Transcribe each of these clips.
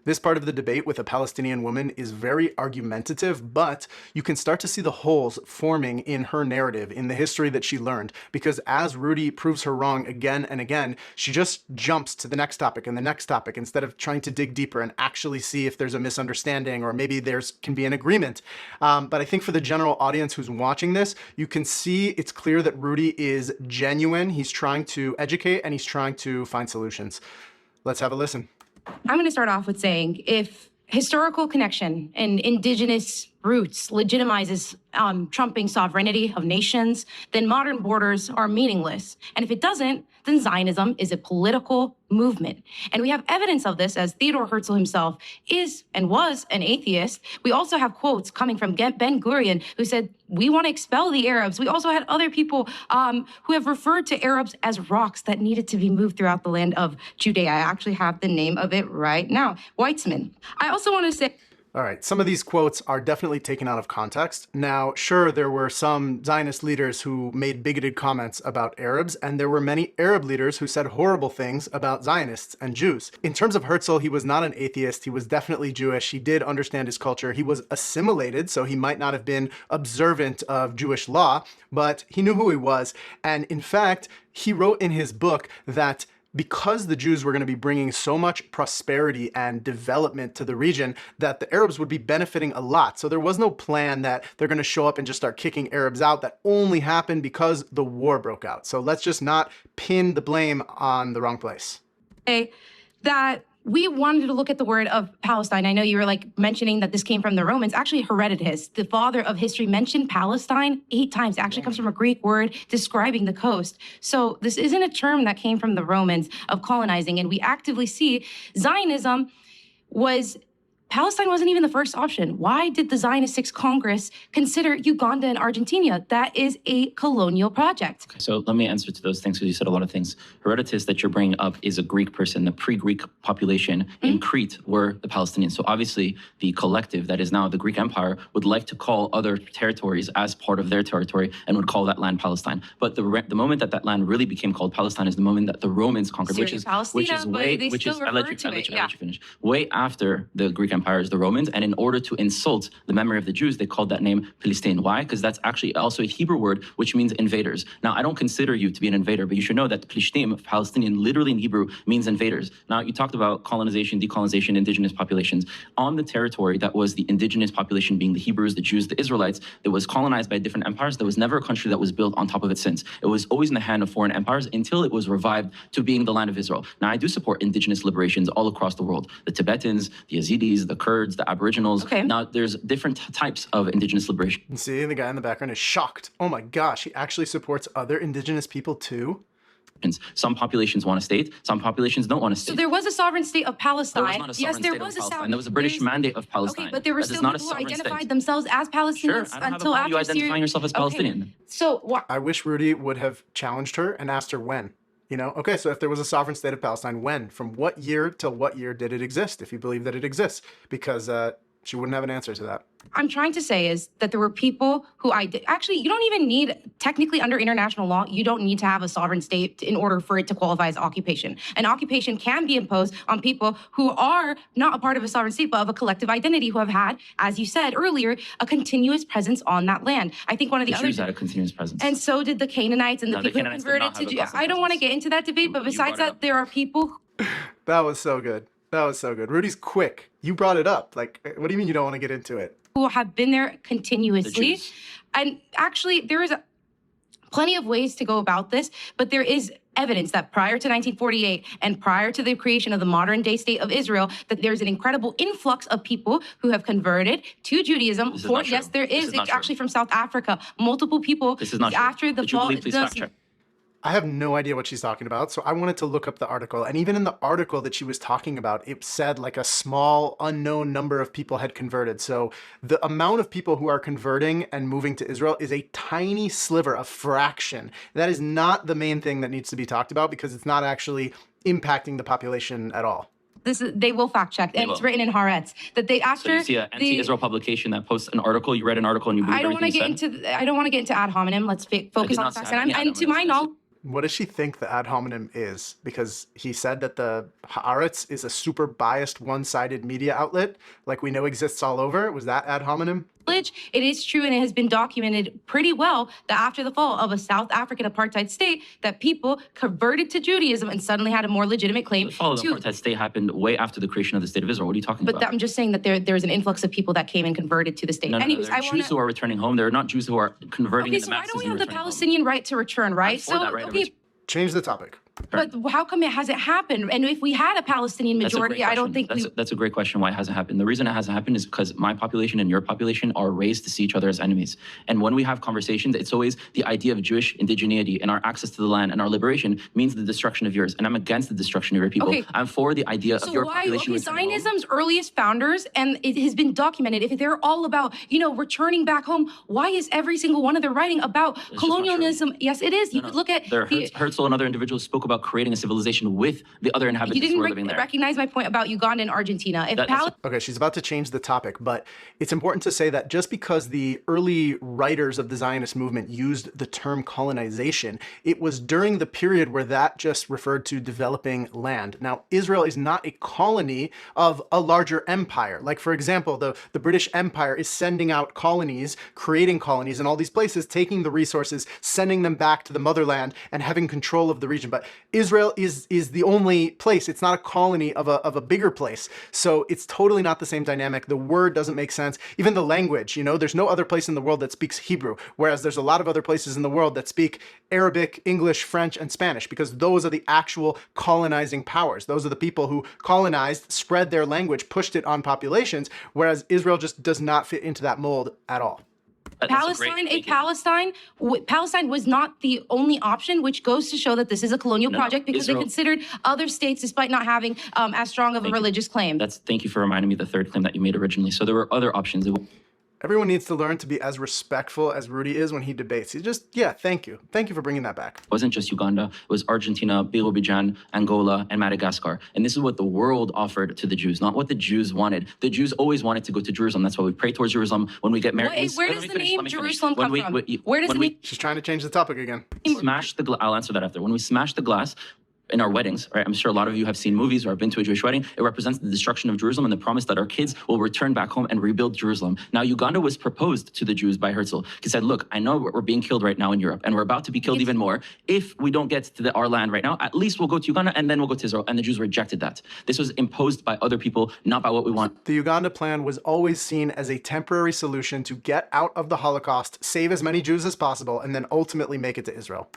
This part of the debate with a Palestinian woman is very argumentative, but you can start to see the holes forming in her narrative, in the history that she learned, because as Rudy proves her wrong again and again, she just jumps to the next topic and the next topic instead of trying to dig deeper and actually see if there's a misunderstanding or maybe can be an agreement. But I think for the general audience who's watching this, you can see it's clear that Rudy is genuine. He's trying to educate and he's trying to find solutions. Let's have a listen. I'm going to start off with saying if historical connection and indigenous roots legitimizes trumping sovereignty of nations, then modern borders are meaningless. And if it doesn't, then Zionism is a political movement. And we have evidence of this, as Theodore Herzl himself is and was an atheist. We also have quotes coming from Ben-Gurion, who said, we want to expel the Arabs. We also had other people who have referred to Arabs as rocks that needed to be moved throughout the land of Judea. I actually have the name of it right now, Weitzman. I also want to say... All right, some of these quotes are definitely taken out of context. Now, sure, there were some Zionist leaders who made bigoted comments about Arabs, and there were many Arab leaders who said horrible things about Zionists and Jews. In terms of Herzl, he was not an atheist. He was definitely Jewish. He did understand his culture. He was assimilated, so he might not have been observant of Jewish law, but he knew who he was. And in fact, he wrote in his book that because the Jews were going to be bringing so much prosperity and development to the region, that the Arabs would be benefiting a lot. So there was no plan that they're going to show up and just start kicking Arabs out. That only happened because the war broke out. So let's just not pin the blame on the wrong place. That we wanted to look at the word of Palestine. I know you were mentioning that this came from the Romans. Actually, Herodotus, the father of history, mentioned Palestine 8 times. It actually comes from a Greek word describing the coast. So this isn't a term that came from the Romans of colonizing. And we actively see Zionism Palestine wasn't even the first option. Why did the Zionist Sixth Congress consider Uganda and Argentina? That is a colonial project. Okay, so let me answer to those things, because you said a lot of things. Herodotus that you're bringing up is a Greek person. The pre-Greek population in Crete were the Palestinians. So obviously the collective that is now the Greek Empire would like to call other territories as part of their territory and would call that land Palestine. But the moment that land really became called Palestine is the moment that the Romans conquered, which is way after the Greek Empire is the Romans, and in order to insult the memory of the Jews, they called that name Palestine. Why? Because that's actually also a Hebrew word which means invaders. Now, I don't consider you to be an invader, but you should know that Palestine, Palestinian, literally in Hebrew means invaders. Now, you talked about colonization, decolonization, indigenous populations. On the territory that was the indigenous population, being the Hebrews, the Jews, the Israelites, that was colonized by different empires, there was never a country that was built on top of it since. It was always in the hand of foreign empires until it was revived to being the land of Israel. Now, I do support indigenous liberations all across the world. The Tibetans, the Yazidis, the Kurds, the Aboriginals. Okay. Now, there's different types of indigenous liberation. See, the guy in the background is shocked. Oh my gosh, he actually supports other indigenous people too? Some populations want a state, some populations don't want a state. So there was a sovereign state of Palestine. There was not a sovereign state of Palestine. There was a British mandate of Palestine. Okay, but there were still people who identified themselves as Palestinians Sure, I don't until have a problem you after identifying yourself as Palestinian. Okay. So I wish Rudy would have challenged her and asked her when. You know, okay, so if there was a sovereign state of Palestine, when? From what year till what year did it exist, if you believe that it exists? Because she wouldn't have an answer to that. I'm trying to say is that there were people who actually, you don't even need, technically under international law, you don't need to have a sovereign state in order for it to qualify as occupation. An occupation can be imposed on people who are not a part of a sovereign state, but of a collective identity, who have had, as you said earlier, a continuous presence on that land. I think one of the Jews had a continuous presence. And so did the Canaanites and the people who converted to Jews. I don't want to get into that debate, but besides that, there are people. That was so good. That was so good. Rudy's quick. You brought it up. Like, what do you mean you don't want to get into it? Who have been there continuously. And actually, there is plenty of ways to go about this, but there is evidence that prior to 1948 and prior to the creation of the modern day state of Israel, that there's an incredible influx of people who have converted to Judaism. Yes, there is. It's actually from South Africa. Multiple people after the fall. I have no idea what she's talking about, so I wanted to look up the article. And even in the article that she was talking about, it said like a small unknown number of people had converted. So the amount of people who are converting and moving to Israel is a tiny sliver, a fraction. That is not the main thing that needs to be talked about, because it's not actually impacting the population at all. They will fact check, and it's written in Haaretz that they after. So you see an anti-Israel publication that posts an article. You read an article and you believe everything he said? I don't want to get into ad hominem. Let's focus on facts. And to my knowledge. What does she think the ad hominem is? Because he said that the Haaretz is a super biased, one-sided media outlet, like we know exists all over. Was that ad hominem? It is true, and it has been documented pretty well that after the fall of a South African apartheid state, that people converted to Judaism and suddenly had a more legitimate claim. The fall of the apartheid state happened way after the creation of the state of Israel. What are you talking about? But I'm just saying that there's an influx of people that came and converted to the state. No, Anyways, there are Jews who are returning home. There are not Jews who are converting. Okay, in the so why masses don't we and have the returning home. Palestinian right to return, right? I'm for that right of return. Change the topic. But how come it hasn't happened? And if we had a Palestinian majority, I don't think that's a great question why it hasn't happened. The reason it hasn't happened is because my population and your population are raised to see each other as enemies. And when we have conversations, it's always the idea of Jewish indigeneity and our access to the land and our liberation means the destruction of yours. And I'm against the destruction of your people. Okay. I'm for the idea of your population. So Zionism's earliest founders, and it has been documented, if they're all about, returning back home, why is every single one of their writing about colonialism? Yes, it is. You could look at Herzl and other individuals spoke about creating a civilization with the other inhabitants who were living there. You didn't recognize my point about Uganda and Argentina. Okay, she's about to change the topic, but it's important to say that just because the early writers of the Zionist movement used the term colonization, it was during the period where that just referred to developing land. Now, Israel is not a colony of a larger empire. Like, for example, the British Empire is sending out colonies, creating colonies in all these places, taking the resources, sending them back to the motherland, and having control of the region. But Israel is the only place. It's not a colony of a bigger place. So it's totally not the same dynamic. The word doesn't make sense. Even the language, there's no other place in the world that speaks Hebrew, whereas there's a lot of other places in the world that speak Arabic, English, French, and Spanish, because those are the actual colonizing powers. Those are the people who colonized, spread their language, pushed it on populations, whereas Israel just does not fit into that mold at all. Palestine was not the only option, which goes to show that this is a colonial project because they considered other states despite not having as strong of a religious claim. Thank you for reminding me of the third claim that you made originally. So there were other options. Everyone needs to learn to be as respectful as Rudy is when he debates. Thank you. Thank you for bringing that back. It wasn't just Uganda. It was Argentina, Azerbaijan, Angola, and Madagascar. And this is what the world offered to the Jews, not what the Jews wanted. The Jews always wanted to go to Jerusalem. That's why we pray towards Jerusalem when we get married. Where does the name Jerusalem come from? Where does the name? She's trying to change the topic again. I'll answer that after. When we smash the glass, in our weddings, right? I'm sure a lot of you have seen movies or have been to a Jewish wedding. It represents the destruction of Jerusalem and the promise that our kids will return back home and rebuild Jerusalem. Now, Uganda was proposed to the Jews by Herzl. He said, look, I know we're being killed right now in Europe, and we're about to be killed even more. If we don't get to our land right now, at least we'll go to Uganda, and then we'll go to Israel. And the Jews rejected that. This was imposed by other people, not by what we want. The Uganda plan was always seen as a temporary solution to get out of the Holocaust, save as many Jews as possible, and then ultimately make it to Israel.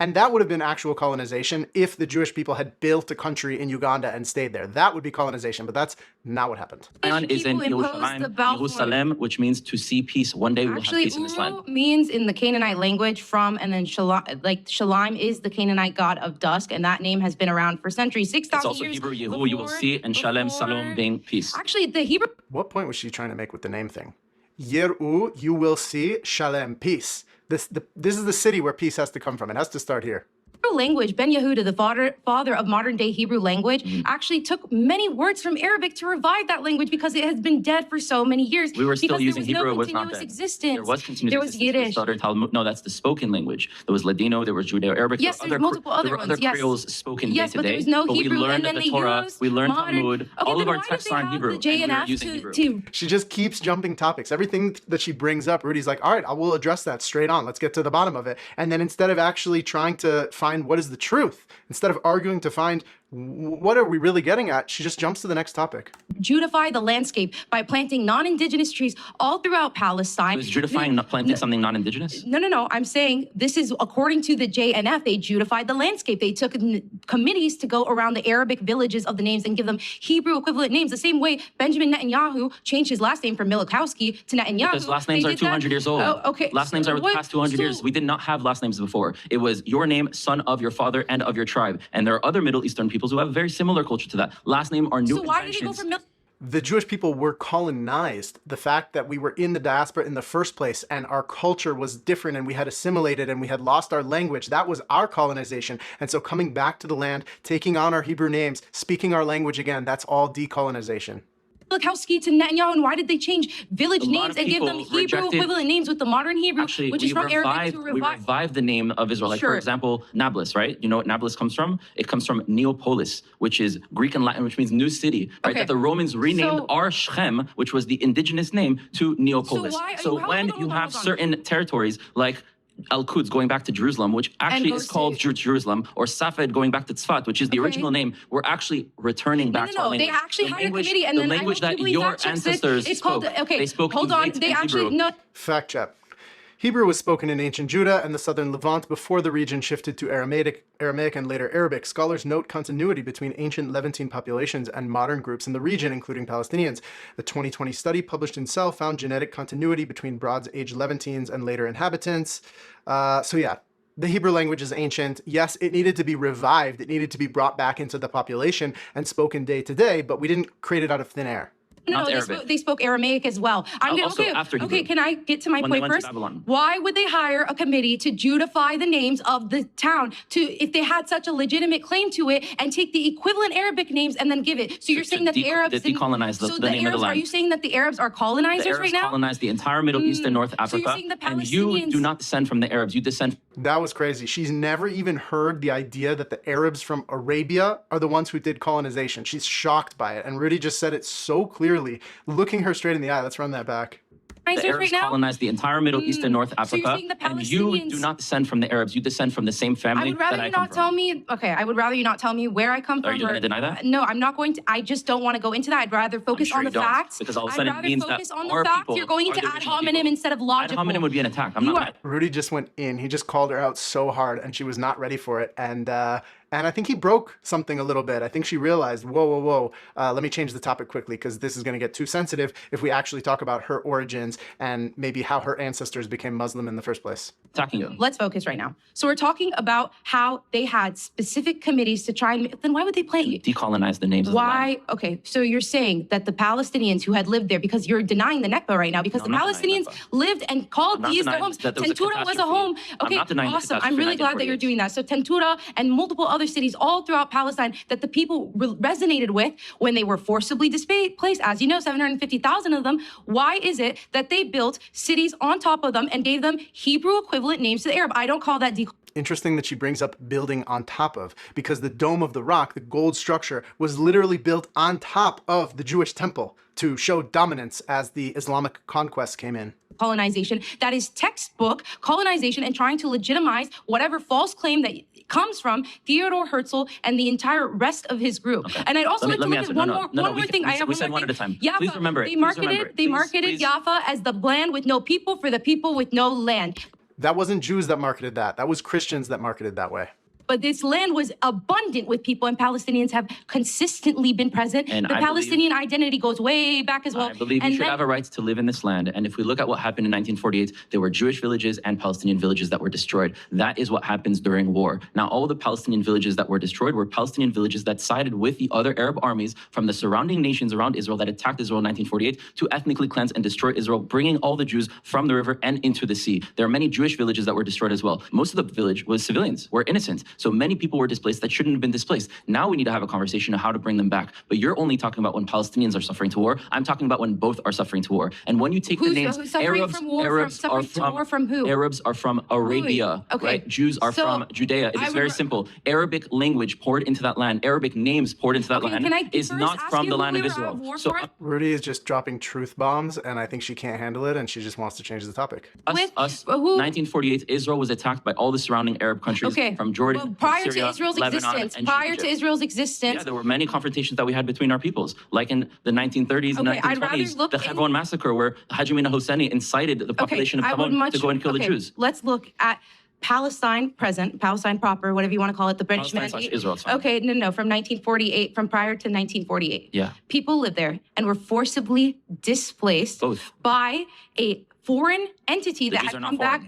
And that would have been actual colonization if the Jewish people had built a country in Uganda and stayed there. That would be colonization, but that's not what happened. Zion is in Jerusalem, which means to see peace. One day we will have peace in this land. Uru means in the Canaanite language from, and then Shalim is the Canaanite god of dusk, and that name has been around for centuries, 6,000 years. It's also Hebrew, Yehu, you will see, and Shalem, Salom, being peace. Actually, the Hebrew... What point was she trying to make with the name thing? Yeru, you will see, Shalem, peace. This is the city where peace has to come from. It has to start here. Language, Ben Yehuda, the father of modern day Hebrew language, actually took many words from Arabic to revive that language because it has been dead for so many years. We were still using Hebrew, it was not dead. Existence. There was continuous There was Yiddish. No, that's the spoken language. There was Ladino, there was Judeo-Arabic. Yes, there's multiple other ones. There were other Creoles spoken day to day. Yes, but there was no Hebrew, we learned and then the Torah, we learned Talmud, all of our texts are in Hebrew, and we were using Hebrew. She just keeps jumping topics. Everything that she brings up, Rudy's like, all right, I will address that straight on. Let's get to the bottom of it. And then instead of actually trying to find what is the truth, instead of arguing to find what are we really getting at, she just jumps to the next topic. Judify the landscape by planting non-indigenous trees all throughout Palestine. So is Judifying planting something non-indigenous? No. I'm saying this is according to the JNF. They Judified the landscape. They took committees to go around the Arabic villages of the names and give them Hebrew equivalent names. The same way Benjamin Netanyahu changed his last name from Milikowski to Netanyahu. Because last names are 200 years old. Oh, okay. Last names are the past 200 years. We did not have last names before. It was your name, son of your father, and of your tribe. And there are other Middle Eastern peoples who have a very similar culture to that. Last name are new why inventions. did he go from the Jewish people were colonized. The fact that we were in the diaspora in the first place and our culture was different and we had assimilated and we had lost our language, that was our colonization. And so coming back to the land, taking on our Hebrew names, speaking our language again, that's all decolonization. Spilkowski to Netanyahu, and why did they change village names and give them people Hebrew rejected- equivalent names with the modern Hebrew, Actually, which is from Arabic to we revive? revived the name of Israel. Like, Sure. for example, Nablus, right? You know what Nablus comes from? It comes from Neapolis, which is Greek and Latin, which means new city, right? Okay. That the Romans renamed So- our Shechem, which was the indigenous name, to Neapolis. why- So hold when on, you hold on, have hold on. certain territories like Al-Quds going back to Jerusalem, which actually goes is called to- Jerusalem, or Safed going back to Tzfat, which is the Okay. original name, we're actually returning back to our No, language. they actually The hired a language- committee, and the then I language hope that Jubilee your fact checks this. ancestors It's spoke. called, okay, They spoke hold in on, Greek they and actually, Hebrew. no. Fact check. Hebrew was spoken in ancient Judah and the southern Levant before the region shifted to Aramaic and later Arabic. Scholars note continuity between ancient Levantine populations and modern groups in the region, including Palestinians. The 2020 study published in Cell found genetic continuity between Bronze Age Levantines and later inhabitants. So yeah, the Hebrew language is ancient. Yes, it needed to be revived. It needed to be brought back into the population and spoken day to day, but we didn't create it out of thin air. No, Not they spoke Aramaic as well. Also Okay, after Hebrew. okay, can I get to my When they point went to first? Babylon. Why would they hire a committee to Judify the names of the town if they had such a legitimate claim to it and take the equivalent Arabic names and then give it? So you're saying that the Arabs to decolonize the so name of the Arabs, land. are you saying that the Arabs are colonizers The Arabs right now? colonized the entire Middle East and North So you're Africa, saying the and you Palestinians- do not descend from the Arabs. You descend That was crazy. She's never even heard the idea that the Arabs from Arabia are the ones who did colonization. She's shocked by it. And Rudy just said it so clearly, looking her straight in the eye. Let's run that back. The Colonizers Arabs right now? colonized the entire Middle East and North So you're Africa, saying the and you Palestinians- do not descend from the Arabs. You descend from the same family I would rather that I you come not from. tell me. Okay, I would rather you not tell me where I come from. Are you going to deny that? No, I'm not going to. I just don't want to go into that. I'd rather focus sure on you the don't, facts. because all of a I'd sudden it rather means that focus on the our facts. people You're going are into the ad original hominem people. instead of Ad logical. hominem would be an attack. I'm You not are- mad. Rudy just went in. He just called her out so hard, and she was not ready for it. And I think he broke something a little bit. I think she realized, whoa. Let me change the topic quickly because this is going to get too sensitive if we actually talk about her origins and maybe how her ancestors became Muslim in the first place. Attacking you. Let's focus right now. So we're talking about how they had specific committees to try and. Then why would they play? Decolonize the names of the land. Why? Okay, so you're saying that the Palestinians who had lived there, because you're denying the Nakba right now, because No, the I'm not denying Palestinians Nakba. lived and called I'm not these their denying homes. that there was a Tentura was a catastrophe. home. I'm Okay, not denying the awesome. I'm catastrophe in really glad that you're 1948. doing that. So Tentura and multiple other cities all throughout Palestine that the people resonated with when they were forcibly displaced, as you know, 750,000 of them. Why is it that they built cities on top of them and gave them Hebrew equivalent names to the Arab? I don't call that Interesting that she brings up building on top of, because the Dome of the Rock, the gold structure, was literally built on top of the Jewish temple to show dominance as the Islamic conquest came in. colonization. That is textbook colonization and trying to legitimize whatever false claim that comes from Theodore Herzl and the entire rest of his group. Okay. And I'd also Let me like to answer. look at No, one more we thing. I have we one said more one thing. at a time. Jaffa, Please remember it. they Please marketed remember it. they Please, marketed please. Jaffa as the land with no people for the people with no land. That wasn't Jews that marketed that. That was Christians that marketed that way. But this land was abundant with people, and Palestinians have consistently been present. And the I Palestinian identity goes way back as well. I believe and you should then- have a right to live in this land. And if we look at what happened in 1948, there were Jewish villages and Palestinian villages that were destroyed. That is what happens during war. Now, all the Palestinian villages that were destroyed were Palestinian villages that sided with the other Arab armies from the surrounding nations around Israel that attacked Israel in 1948 to ethnically cleanse and destroy Israel, bringing all the Jews from the river and into the sea. There are many Jewish villages that were destroyed as well. Most of the village was civilians, were innocent. So many people were displaced that shouldn't have been displaced. Now we need to have a conversation on how to bring them back. But you're only talking about when Palestinians are suffering to war. I'm talking about when both are suffering to war. And when you take the names, who's suffering Arabs, from war? Arabs Suffering are to from war from who? Arabs are from Arabia, Okay. right? Jews are So, from Judea. It I is would very ra- simple. Arabic language poured into that land, Arabic names poured into that Okay, land can I is first not ask from you the who land we of were at Israel. war So for? Rudy is just dropping truth bombs, and I think she can't handle it, and she just wants to change the topic. With- who- 1948, Israel was attacked by all the surrounding Arab countries Okay. from Jordan, Well, prior Syria, to Israel's Lebanon, existence, and prior Egypt. to Israel's existence, Yeah, there were many confrontations that we had between our peoples, like in the 1930s and Okay, I'd 1920s, rather look the in- Hebron massacre, where Haji Mina Hosseini incited the population of I would Hebron much- to go and kill the okay, Jews. Let's look at Palestine present, Palestine proper, whatever you want to call it, the British Palestine mandate. slash Israel, it's fine. Okay, no, from 1948, from prior to 1948. Yeah. People lived there and were forcibly displaced Both. by a foreign entity that Jews had are not come back.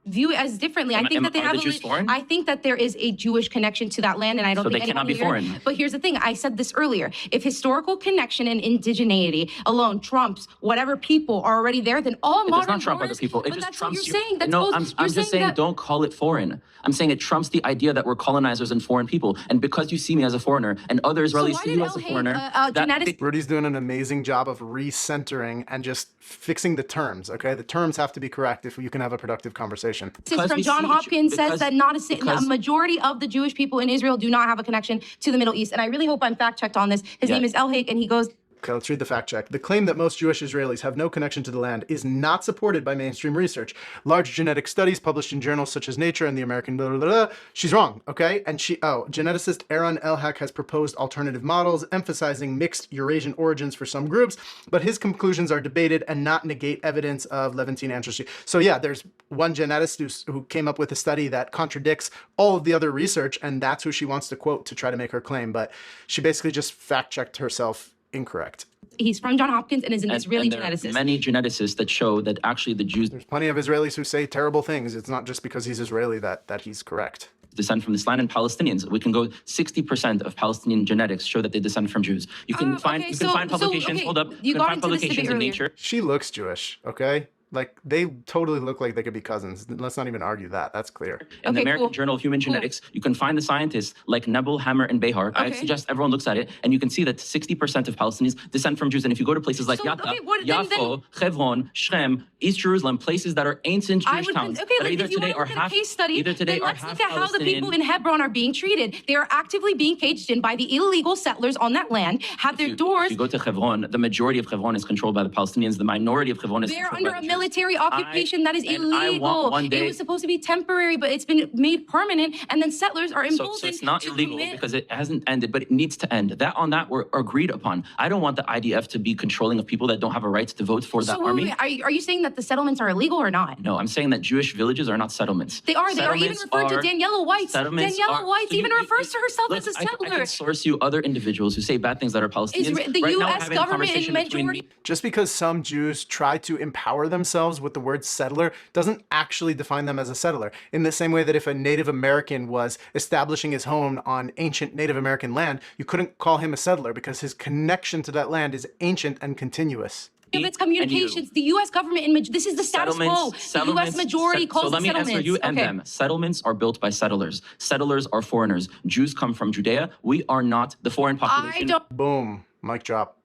view it as differently. I think that they are have the Jews foreign? I think that there is a Jewish connection to that land, and I don't So think they cannot anyone be here- foreign. But here's the thing, I said this earlier. If historical connection and indigeneity alone trumps whatever people are already there, then all It modern does not trump other borders- people. It but just that's what trumps you're saying. That's No, both- I'm you're just saying that- don't call it foreign. I'm saying it trumps the idea that we're colonizers and foreign people. And because you see me as a foreigner and other Israelis why see did you as a El Haig, foreigner, genetic- Rudy's doing an amazing job of recentering and just fixing the terms, okay? The terms have to be correct if you can have a productive conversation. Because from we John see- Hopkins says because- that a because- majority of the Jewish people in Israel do not have a connection to the Middle East. And I really hope I'm fact-checked on this. His Yeah. name is El Haig, and he goes, Okay, let's read the fact check. The claim that most Jewish Israelis have no connection to the land is not supported by mainstream research. Large genetic studies published in journals such as Nature and the American blah, blah, blah, blah. She's wrong, okay? And geneticist Aaron Elhack has proposed alternative models emphasizing mixed Eurasian origins for some groups, but his conclusions are debated and not negate evidence of Levantine ancestry. So yeah, there's one geneticist who came up with a study that contradicts all of the other research, and that's who she wants to quote to try to make her claim, but she basically just fact-checked herself incorrect. he's from John Hopkins and is an Israeli there are geneticist. many geneticists that show that actually the Jews There's plenty of Israelis who say terrible things. It's not just because he's Israeli that he's correct. descend from this land, and Palestinians. We can go 60% of Palestinian genetics show that they descend from Jews. You can find publications. Hold up. You can got find into this publications debate in earlier. Nature. She looks Jewish, okay? Like, they totally look like they could be cousins. Let's not even argue that. That's clear. In the Okay, American cool. Journal of Human Genetics, you can find the scientists like Nebel, Hammer, and Behar. I Okay. suggest everyone looks at it, and you can see that 60% of Palestinians descend from Jews. And if you go to places like So, Yatta, okay, what- Yafo, Hebron, Shem, East Jerusalem, places that are ancient I Jewish would, towns okay, that are like, either if you today want are to look at half, a case study, either today then are let's half look at how the Palestinian. people in Hebron are being treated. They are actively being caged in by the illegal settlers on that land, have their doors. If you go to Hebron, the majority of Hebron is controlled by the Palestinians. The minority of Hebron is They're controlled under by a the Jews. military occupation that is and I want illegal. one day- It was supposed to be temporary, but it's been made permanent, and then settlers are emboldened So it's not to illegal commit- because it hasn't ended, but it needs to end. That we're agreed upon. I don't want the IDF to be controlling of people that don't have a right to vote for that So wait, army. wait, are you saying that the settlements are illegal or not? No, I'm saying that Jewish villages are not settlements. They are. They are even Settlements referred to are- Daniela White. settlements Daniela are- White so even refers to herself look, as a I settler. can source you other individuals who say bad things that are Palestinians. The Right now, we're US having a government conversation and between majority- me- Just because some Jews try to empower themselves with the word settler doesn't actually define them as a settler. In the same way that if a Native American was establishing his home on ancient Native American land, you couldn't call him a settler because his connection to that land is ancient and continuous. of its communications, the U.S. government and this is the status quo. The U.S. majority calls So let it me settlements. answer you and Okay. them. Settlements are built by settlers. Settlers are foreigners. Jews come from Judea. We are not the foreign population. I don't Boom, mic drop.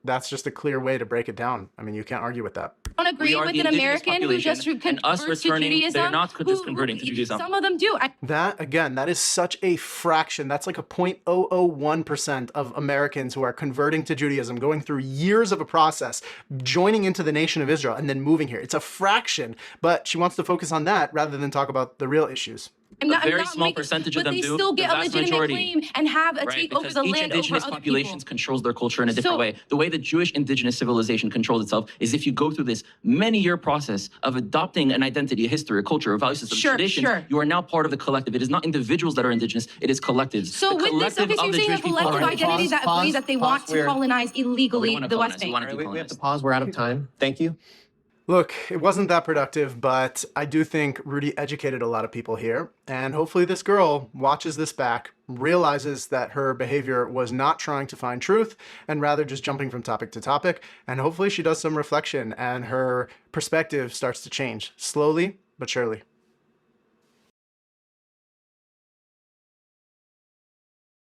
That's just a clear way to break it down. I mean, you can't argue with that. agree We are with the an indigenous American who population, just and us converts to returning- they're Judaism. not just converting to Judaism. Some of them do. That, again, that is such a fraction. That's like a 0.001% of Americans who are converting to Judaism, going through years of a process, joining into the nation of Israel, and then moving here. It's a fraction, but she wants to focus on that rather than talk about the real issues. I'm not- I'm very not small making- percentage of but them they do. still get The a vast legitimate majority. claim and have a Right, take over because the each land indigenous over other populations people. controls their culture in a different So- way. The way the Jewish indigenous civilization controls itself is if you go through this many-year process of adopting an identity, a history, a culture, a value system, Sure, traditions. sure. You are now part of the collective. It is not individuals that are indigenous. It is collectives. So the with this, collective okay, so of you're the saying a Jewish people collective are identity that agree that they want to We're- colonize illegally wanna the colonize, West we Bank. wanna All right, we have to decolonize. pause. We're out of time. Thank you. Look, it wasn't that productive, but I do think Rudy educated a lot of people here. And hopefully this girl watches this back, realizes that her behavior was not trying to find truth and rather just jumping from topic to topic. And hopefully she does some reflection and her perspective starts to change slowly but surely.